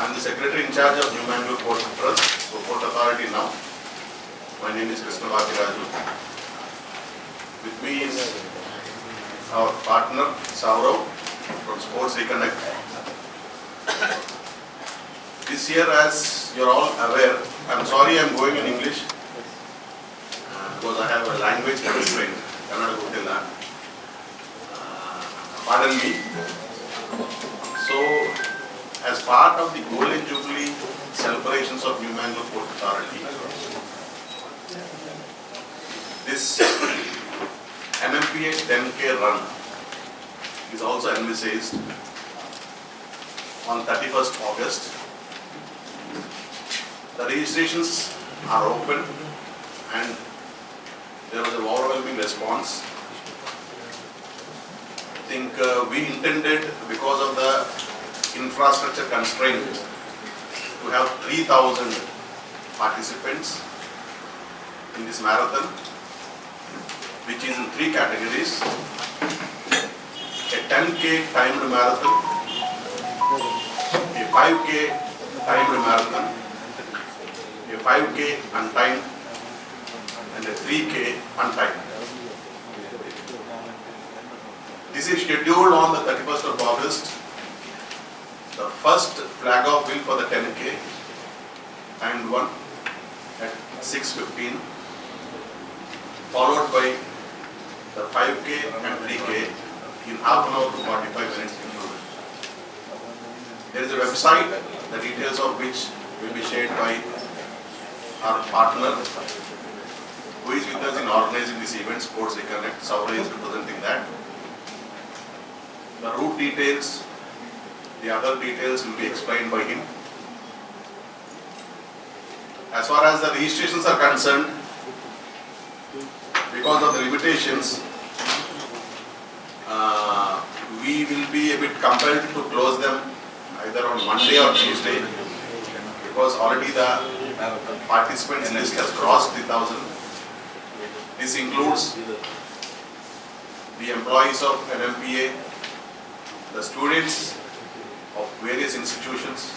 I'm the Secretary in charge of New Mangalore Port Trust, so Port Authority now. My name is Krishna Bhagiraju. With me is our partner Saurav from Sports Reconnect. This year, as you're all aware, I'm sorry I'm going in English because I have a language constraint. Kannada gottilla. Pardon me. So, as part of the Golden Jubilee celebrations of New Mangalore Port Authority, this NMPA 10K run is also envisaged on 31st August. The registrations are open and there was an overwhelming response. I think we intended, because of the infrastructure constraint, to have 3,000 participants in this marathon, which is in 3 categories: a 10K timed marathon, a 5K timed marathon, a 5K untimed, and a 3K untimed. This is scheduled on the 31st of August. The first flag off will for the 10K timed one at 6:15, followed by the 5K and 3K in half an hour to 45 minutes included. There is a website, the details of which will be shared by our partner who is with us in organizing this event, Sports Reconnect. Saurav is representing that. The route details, the other details will be explained by him. As far as the registrations are concerned, because of the limitations, we will be a bit compelled to close them either on Monday or Tuesday, because already the participants list has crossed 3,000. This includes the employees of NMPA, the students of various institutions,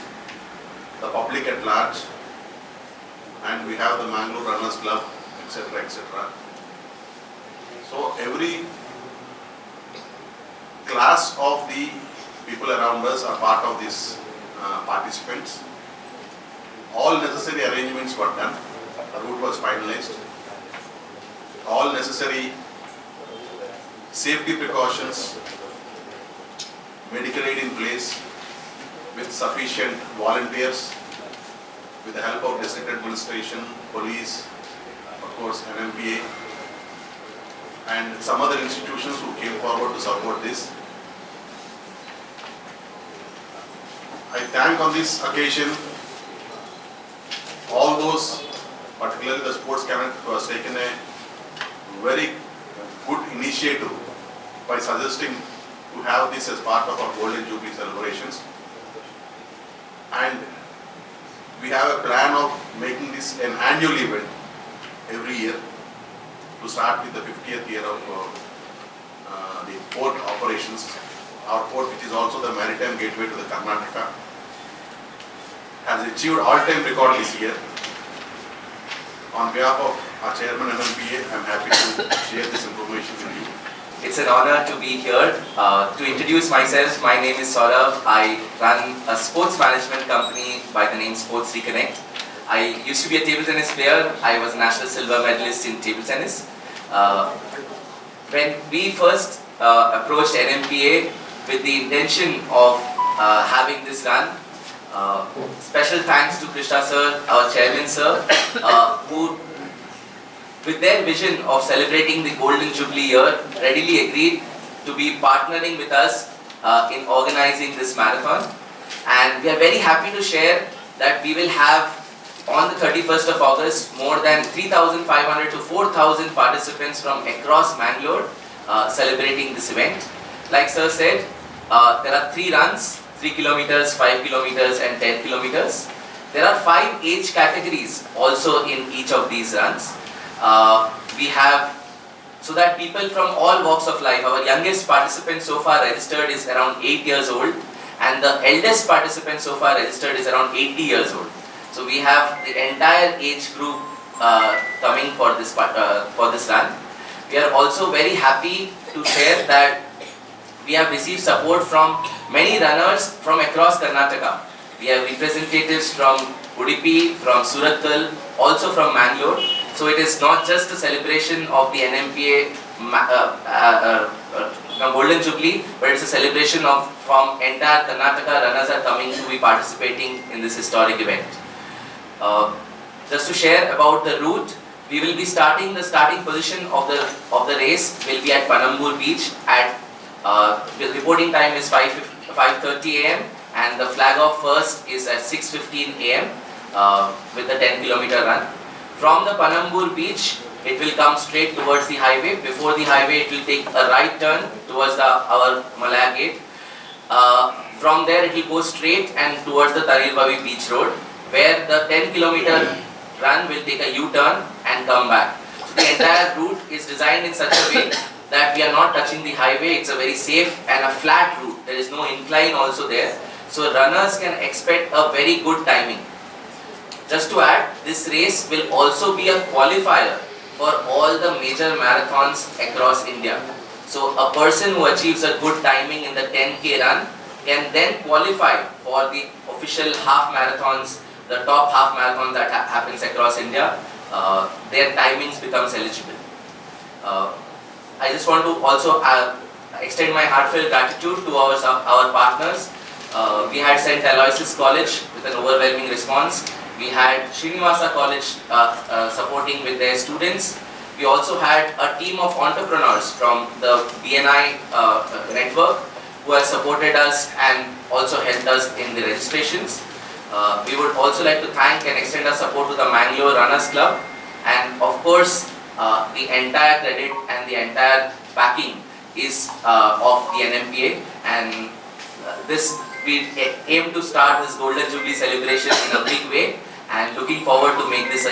the public at large, and we have the Mangalore Runners Club, etc., etc. So every class of the people around us are part of these participants. All necessary arrangements were done. The route was finalized. All necessary safety precautions, medical aid in place, with sufficient volunteers, with the help of district administration, police, of course NMPA, and some other institutions who came forward to support this. I thank on this occasion all those, particularly the Sports Connect, who has taken a very good initiative by suggesting to have this as part of our Golden Jubilee celebrations. And we have a plan of making this an annual event every year to start with the 50th year of the port operations. Our port, which is also the maritime gateway to the Karnataka, has achieved all-time record this year. On behalf of our chairman NMPA, I am happy to share this information with you. It's an honor to be here. To introduce myself, my name is Saurav. I run a sports management company by the name Sports Reconnect. I used to be a table tennis player. I was a national silver medalist in table tennis. When we first approached NMPA with the intention of having this run, special thanks to Krishna sir, our chairman sir, who with their vision of celebrating the Golden Jubilee year, readily agreed to be partnering with us in organizing this marathon. And we are very happy to share that we will have on the 31st of August more than 3,500 to 4,000 participants from across Mangalore celebrating this event. Like sir said, there are 3 runs, 3 kilometers, 5 kilometers and 10 kilometers. There are 5 age categories also in each of these runs. We have, so that people from all walks of life, our youngest participant so far registered is around 8 years old, and the eldest participant so far registered is around 80 years old. So we have the entire age group coming for this run. We are also very happy to share that we have received support from many runners from across Karnataka. We have representatives from Udupi, from Surathkal, also from Mangalore. So it is not just a celebration of the NMPA Golden Jubilee, but it's a celebration from entire Karnataka. Runners are coming to be participating in this historic event. Just to share about the route, we will be starting, the starting position of the race will be at Panambur Beach at the reporting time is 5:30 am and the flag off first is at 6:15 am with the 10-kilometer run. From the Panambur Beach, it will come straight towards the highway. Before the highway, it will take a right turn towards our Malaya Gate. From there, it will go straight and towards the Tarilbavi Beach Road, where the 10-kilometer run will take a U-turn and come back. So the entire route is designed in such a way that we are not touching the highway. It's a very safe and a flat route. There is no incline also there. So runners can expect a very good timing. Just to add, this race will also be a qualifier for all the major marathons across India. So a person who achieves a good timing in the 10K run can then qualify for the official half marathons, the top half marathons that happens across India. Their timings becomes eligible. I just want to also extend my heartfelt gratitude to our partners. We had St. Aloysius College with an overwhelming response. We had Srinivasa College supporting with their students. We also had a team of entrepreneurs from the BNI network who has supported us and also helped us in the registrations. We would also like to thank and extend our support to the Mangalore Runners Club, and of course the entire credit and the entire backing is of the NMPA, and we aim to start this Golden Jubilee celebration in a big way and looking forward to make this a